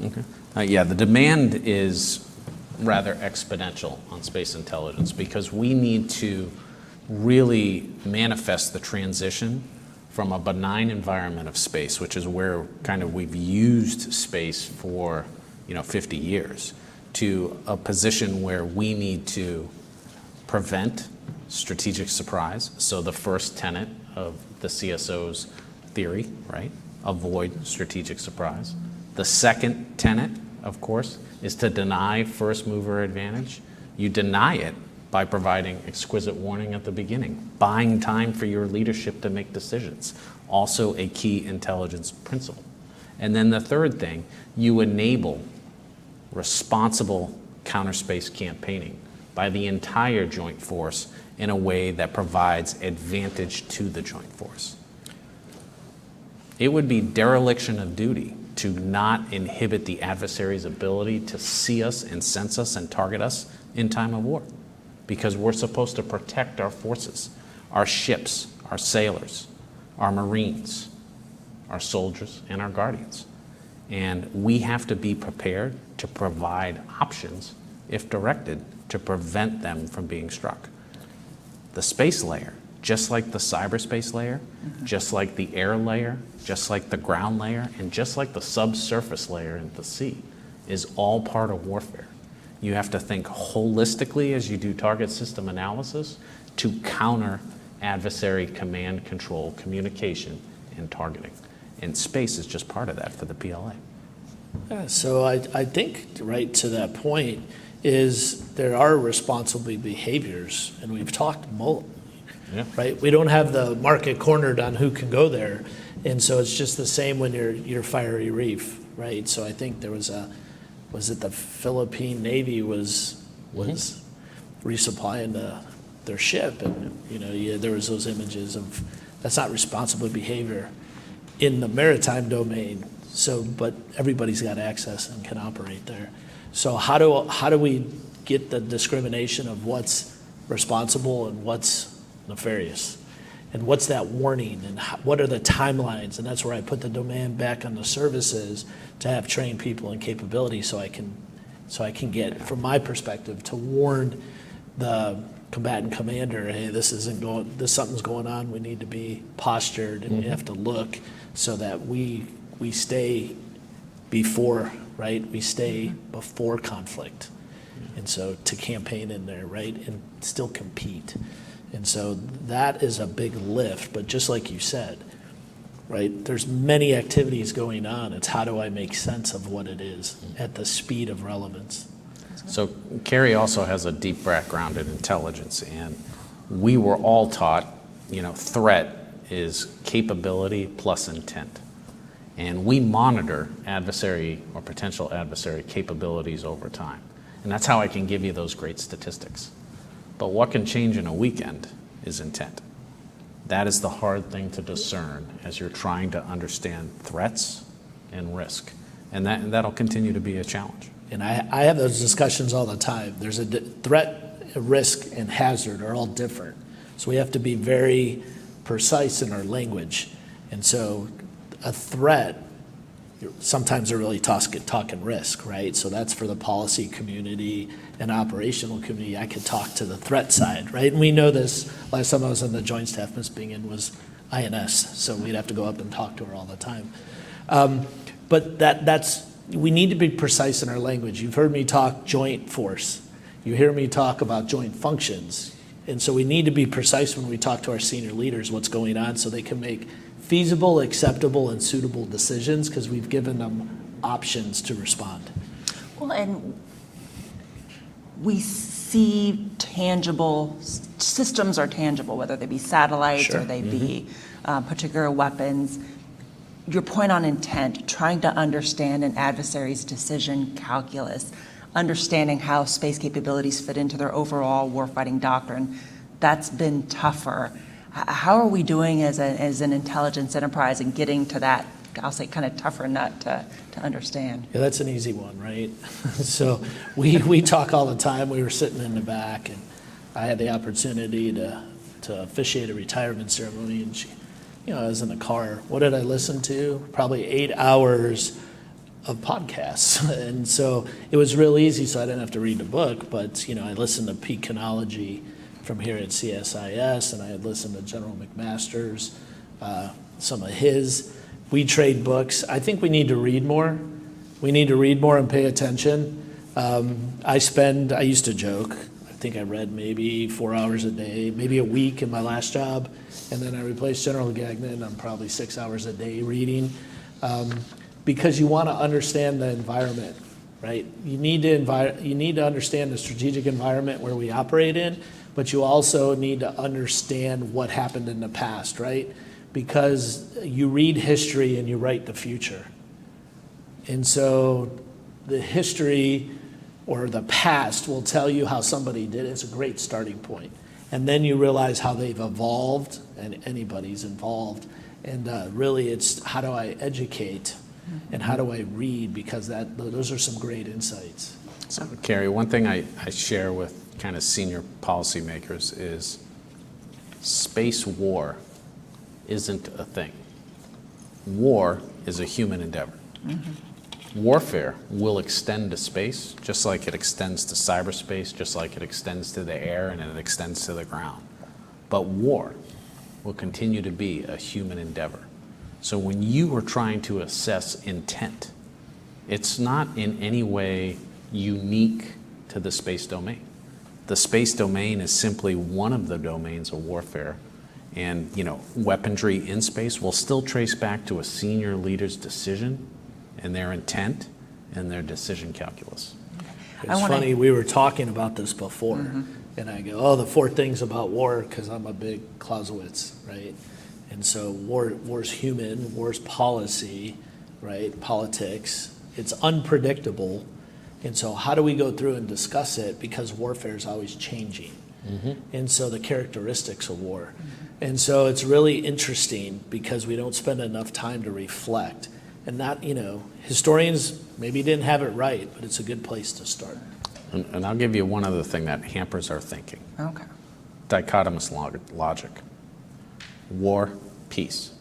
Okay. Yeah, the demand is rather exponential on space intelligence because we need to really manifest the transition from a benign environment of space, which is where kind of we've used space for 50 years, to a position where we need to prevent strategic surprise. So the first tenet of the CSO's theory, right? Avoid strategic surprise. The second tenet, of course, is to deny first mover advantage. You deny it by providing exquisite warning at the beginning, buying time for your leadership to make decisions, also a key intelligence principle. And then the third thing, you enable responsible counterspace campaigning by the entire joint force in a way that provides advantage to the joint force. It would be dereliction of duty to not inhibit the adversary's ability to see us and sense us and target us in time of war, because we're supposed to protect our forces, our ships, our sailors, our Marines, our soldiers, and our guardians. And we have to be prepared to provide options, if directed, to prevent them from being struck. The space layer, just like the cyberspace layer, just like the air layer, just like the ground layer, and just like the subsurface layer in the sea, is all part of warfare. You have to think holistically as you do target system analysis to counter adversary command, control, communication, and targeting. And space is just part of that for the PLA. Yeah, so I think right to that point is there are responsible behaviors, and we've talked right? We don't have the market cornered on who can go there, and so it's just the same when you're Fiery Reef, right? So I think there was the Philippine Navy was resupplying their ship, and there was those images of that's not responsible behavior in the maritime domain. So, but everybody's got access and can operate there. So how do we get the discrimination of what's responsible and what's nefarious? And what's that warning? And what are the timelines? And that's where I put the demand back on the services to have trained people and capability so I can get, from my perspective, to warn the combatant commander, hey, something's going on, we need to be postured and we have to look so that we stay before, right? We stay before conflict. And so to campaign in there, right? And still compete. And so that is a big lift, but just like you said, right? There's many activities going on. It's how do I make sense of what it is at the speed of relevance? So Kari also has a deep background in intelligence, and we were all taught, threat is capability plus intent. And we monitor adversary or potential adversary capabilities over time. And that's how I can give you those great statistics. But what can change in a weekend is intent. That is the hard thing to discern as you're trying to understand threats and risk. And that'll continue to be a challenge. And I have those discussions all the time. There's a threat, a risk, and hazard are all different. So we have to be very precise in our language. And so a threat, sometimes they're really talking risk, right? So that's for the policy community and operational community. I could talk to the threat side, right? And we know this. Last time I was on the Joint Staff, Ms. Bingen was INS, so we'd have to go up and talk to her all the time. But we need to be precise in our language. You've heard me talk joint force. You hear me talk about joint functions. And so we need to be precise when we talk to our senior leaders what's going on so they can make feasible, acceptable, and suitable decisions because we've given them options to respond. Well, and we see tangible, systems are tangible, whether they be satellites or they be particular weapons. Your point on intent, trying to understand an adversary's decision calculus, understanding how space capabilities fit into their overall warfighting doctrine, that's been tougher. How are we doing as an intelligence enterprise and getting to that, I'll say, kind of tougher nut to understand? Yeah, that's an easy one, right? So we talk all the time. We were sitting in the back, and I had the opportunity to officiate a retirement ceremony, and she, I was in the car. What did I listen to? Probably 8 hours of podcasts. And so it was real easy, so I didn't have to read the book, but I listened to Pete Canology from here at CSIS, and I had listened to General McMaster's, some of his. We trade books. I think we need to read more. We need to read more and pay attention. I used to joke, I think I read maybe 4 hours a day, maybe a week in my last job, and then I replaced General Gagnon. I'm probably 6 hours a day reading. Because you want to understand the environment, right? You need to understand the strategic environment where we operate in, but you also need to understand what happened in the past, right? Because you read history and you write the future. And so the history or the past will tell you how somebody did it. It's a great starting point. And then you realize how they've evolved, and anybody's involved. And really it's how do I educate and how do I read, because those are some great insights. So, Kari, one thing I share with kind of senior policymakers is space war isn't a thing. War is a human endeavor. Mm-hmm. Warfare will extend to space, just like it extends to cyberspace, just like it extends to the air and it extends to the ground. But war will continue to be a human endeavor. So when you are trying to assess intent, it's not in any way unique to the space domain. The space domain is simply one of the domains of warfare. And weaponry in space will still trace back to a senior leader's decision and their intent and their decision calculus. It's funny, we were talking about this before, and I go, the 4 things about war, because I'm a big Clausewitz, right? And so war's human, war's policy, right? Politics. It's unpredictable. And so how do we go through and discuss it? Because warfare is always changing. Mm-hmm. And so the characteristics of war. Mm-hmm. And so it's really interesting because we don't spend enough time to reflect. And not, historians maybe didn't have it right, but it's a good place to start. And I'll give you one other thing that hampers our thinking. Okay. Dichotomous logic. War, peace,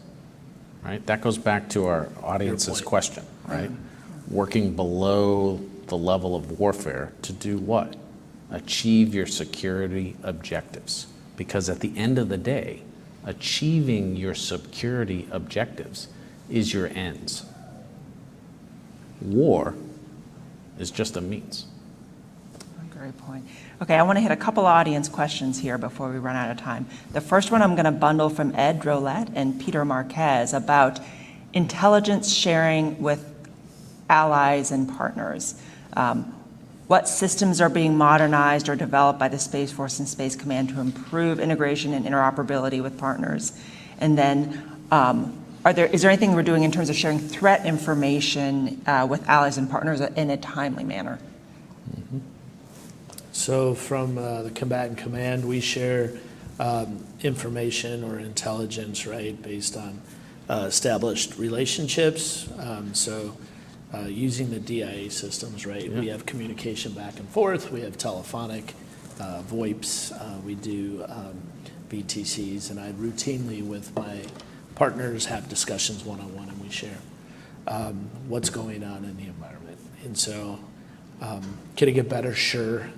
right? That goes back to our audience's question, right? Working below the level of warfare to do what? Achieve your security objectives. Because at the end of the day, achieving your security objectives is your ends. War is just a means. Great point. Okay, I want to hit a couple audience questions here before we run out of time. The first one I'm going to bundle from Ed Drolet and Peter Marquez about intelligence sharing with allies and partners. What systems are being modernized or developed by the Space Force and Space Command to improve integration and interoperability with partners? And then is there anything we're doing in terms of sharing threat information with allies and partners in a timely manner? Mm-hmm. So from the combatant command, we share information or intelligence, right, based on established relationships. Using the DIA systems, right, we have communication back and forth. We have telephonic, VoIPs. We do VTCs, and I routinely with my partners have discussions one-on-one, and we share what's going on in the environment. And so could it get better? Sure.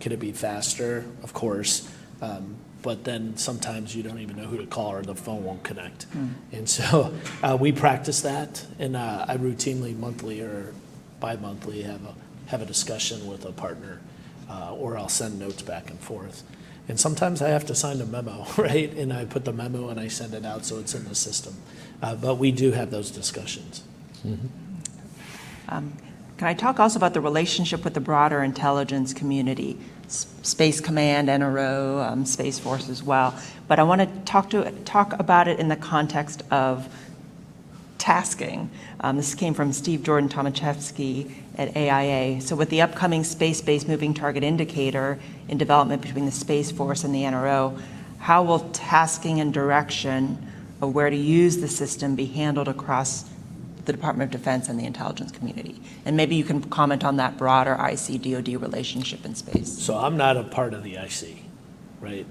Could it be faster? Of course. But then sometimes you don't even know who to call or the phone won't connect. And so we practice that, and I routinely, monthly or bi-monthly, have a discussion with a partner, or I'll send notes back and forth. And sometimes I have to sign a memo, right? And I put the memo and I send it out so it's in the system. But we do have those discussions. Mm-hmm. Can I talk also about the relationship with the broader intelligence community, Space Command, NRO, Space Force as well? But I want to talk about it in the context of tasking. This came from Steve Jordan Tomaszewski at AIA. So with the upcoming space-based moving target indicator in development between the Space Force and the NRO, how will tasking and direction of where to use the system be handled across the Department of Defense and the intelligence community? And maybe you can comment on that broader IC-DoD relationship in space. So I'm not a part of the IC, right?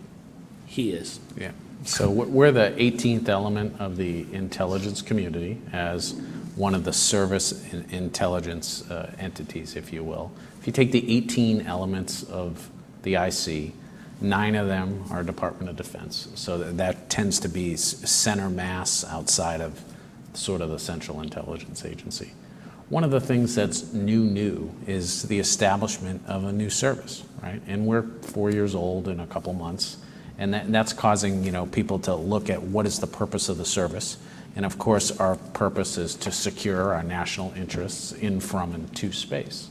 He is. Yeah. So we're the 18th element of the intelligence community as one of the service intelligence entities, if you will. If you take the 18 elements of the IC, 9 of them are Department of Defense. So that tends to be center mass outside of sort of the central intelligence agency. One of the things that's new is the establishment of a new service, right? And we're 4 years old in a couple months, and that's causing people to look at what is the purpose of the service. And of course, our purpose is to secure our national interests in, from, and to space.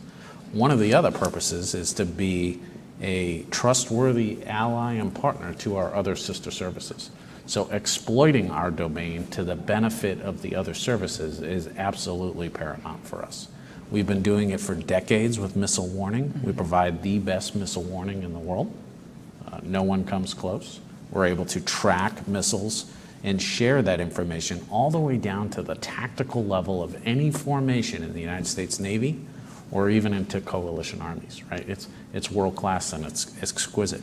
One of the other purposes is to be a trustworthy ally and partner to our other sister services. So exploiting our domain to the benefit of the other services is absolutely paramount for us. We've been doing it for decades with missile warning. We provide the best missile warning in the world. No one comes close. We're able to track missiles and share that information all the way down to the tactical level of any formation in the United States Navy or even into coalition armies, right? It's world-class and it's exquisite.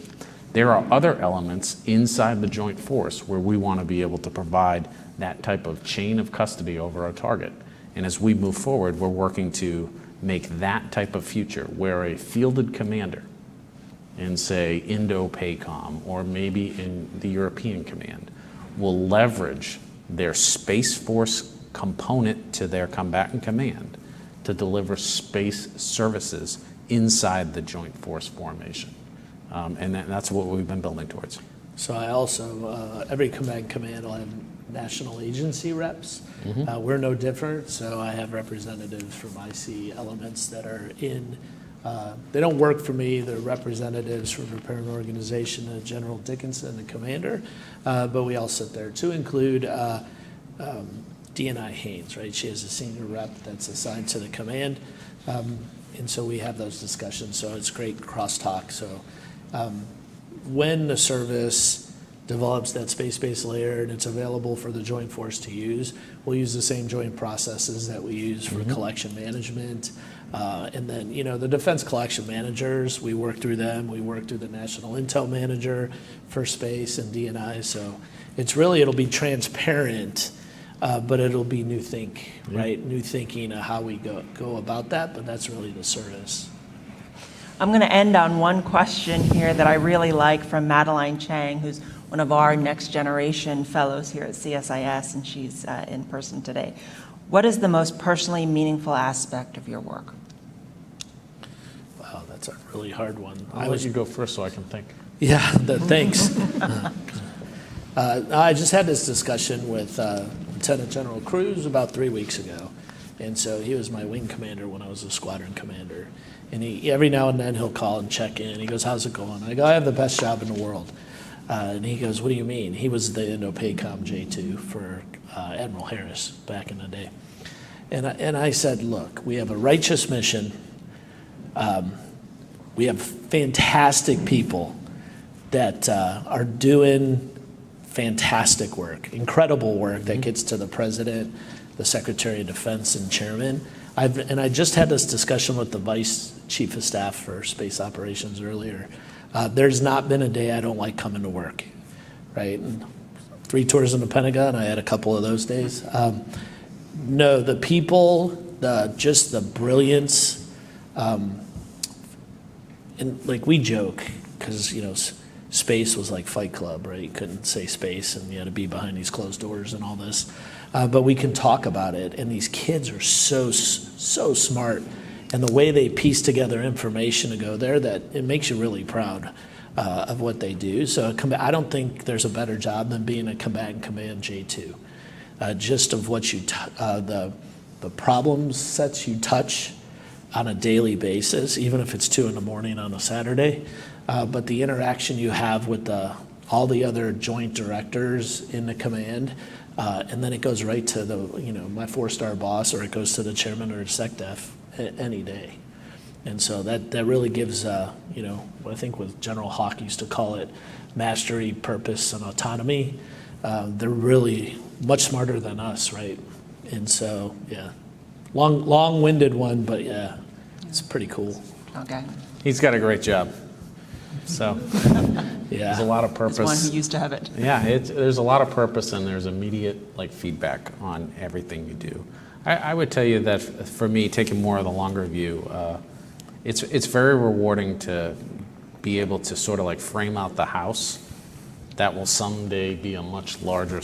There are other elements inside the joint force where we want to be able to provide that type of chain of custody over our target. And as we move forward, we're working to make that type of future where a fielded commander in, say, Indo-PACOM or maybe in the European Command will leverage their Space Force component to their combatant command to deliver space services inside the joint force formation. And that's what we've been building towards. So I also, every command will have national agency reps. We're no different, so I have representatives from IC elements that are in, they don't work for me, they're representatives from the parent organization, General Dickinson, the commander, but we all sit there, to include D&I Haynes, right? She is a senior rep that's assigned to the command, and so we have those discussions, so it's great crosstalk. So when the service develops that space-based layer and it's available for the joint force to use, we'll use the same joint processes that we use for collection management. And then, the defense collection managers, we work through them. We work through the National Intel Manager for space and D&I. So it'll be transparent, but it'll be new think, right? New thinking of how we go about that, but that's really the service. I'm going to end on one question here that I really like from Madeline Chang, who's one of our next generation fellows here at CSIS, and she's in person today. What is the most personally meaningful aspect of your work? Wow, that's a really hard one. I'll let you go first so I can think. Yeah, thanks. I just had this discussion with Lieutenant General Cruz about 3 weeks ago. And so he was my wing commander when I was a squadron commander. And every now and then he'll call and check in. He goes, how's it going? I go, I have the best job in the world. And he goes, what do you mean? He was the Indo-PACOM J2 for Admiral Harris back in the day. And I said, look, we have a righteous mission. We have fantastic people that are doing fantastic work, incredible work that gets to the president, the Secretary of Defense, and Chairman. And I just had this discussion with the Vice Chief of Staff for Space Operations earlier. There's not been a day I don't like coming to work, right? And 3 tours in the Pentagon, I had a couple of those days. No, the people, just the brilliance, and like we joke, because space was like Fight Club, right? You couldn't say space, and you had to be behind these closed doors and all this. But we can talk about it, and these kids are so smart, and the way they piece together information to go there, that it makes you really proud of what they do. So I don't think there's a better job than being a combatant command J2. Just of what you the problem sets you touch on a daily basis, even if it's 2 a.m. on a Saturday. But the interaction you have with all the other joint directors in the command, and then it goes right to my 4-star boss, or it goes to the chairman or the SecDef any day. And so that really gives, you know, what I think what General Hawk used to call it, mastery, purpose, and autonomy. They're really much smarter than us, right? And so, yeah, long-winded one, but yeah, it's pretty cool. Okay. He's got a great job. So Yeah, there's a lot of purpose. As one who used to have it. Yeah, there's a lot of purpose, and there's immediate feedback on everything you do. I would tell you that for me, taking more of the longer view, it's very rewarding to be able to sort of frame out the house that will someday be a much larger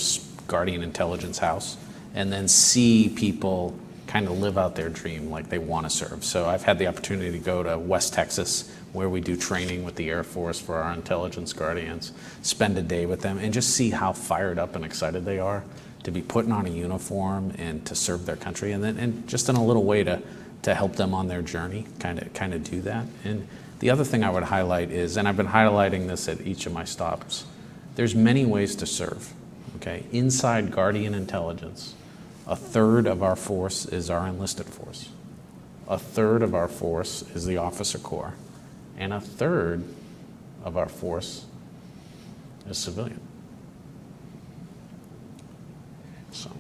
Guardian Intelligence house, and then see people kind of live out their dream like they want to serve. So I've had the opportunity to go to West Texas, where we do training with the Air Force for our intelligence guardians, spend a day with them, and just see how fired up and excited they are to be putting on a uniform and to serve their country, and just in a little way to help them on their journey, kind of do that. And the other thing I would highlight is, and I've been highlighting this at each of my stops, there's many ways to serve. Okay, inside Guardian Intelligence, a third of our force is our enlisted force. A third of our force is the officer corps. And a third of our force is civilian. So.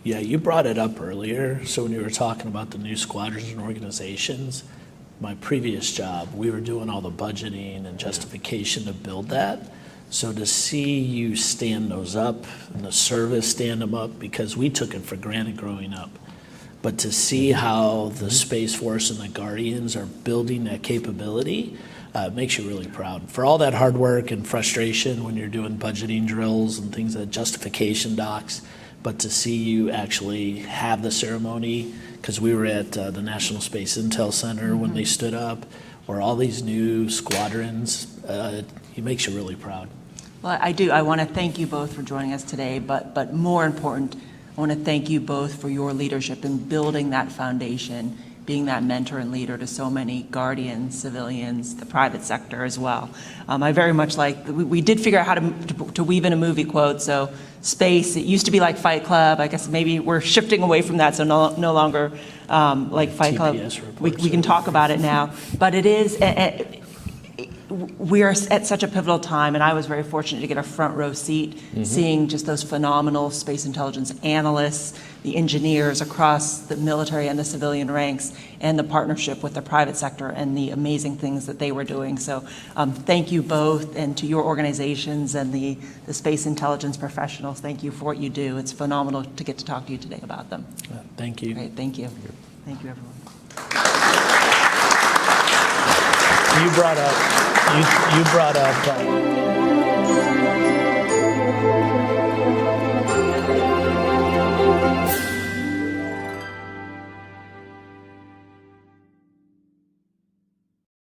Yeah, you brought it up earlier. So when you were talking about the new squadrons and organizations, my previous job, we were doing all the budgeting and justification to build that. So to see you stand those up and the service stand them up, because we took it for granted growing up, but to see how the Space Force and the Guardians are building that capability makes you really proud. For all that hard work and frustration when you're doing budgeting drills and things, that justification docs, but to see you actually have the ceremony, because we were at the National Space Intel Center when they stood up, or all these new squadrons, it makes you really proud. Well, I do. I want to thank you both for joining us today, but more important, I want to thank you both for your leadership in building that foundation, being that mentor and leader to so many Guardians, civilians, the private sector as well. I very much we did figure out how to weave in a movie quote. So space, it used to be like Fight Club. I guess maybe we're shifting away from that, so no longer like Fight Club. We can talk about it now. But it is, we are at such a pivotal time, and I was very fortunate to get a front row seat seeing just those phenomenal space intelligence analysts, the engineers across the military and the civilian ranks, and the partnership with the private sector and the amazing things that they were doing. So thank you both, and to your organizations and the space intelligence professionals, thank you for what you do. It's phenomenal to get to talk to you today about them. Thank you. Great, thank you. Thank you, everyone. You brought up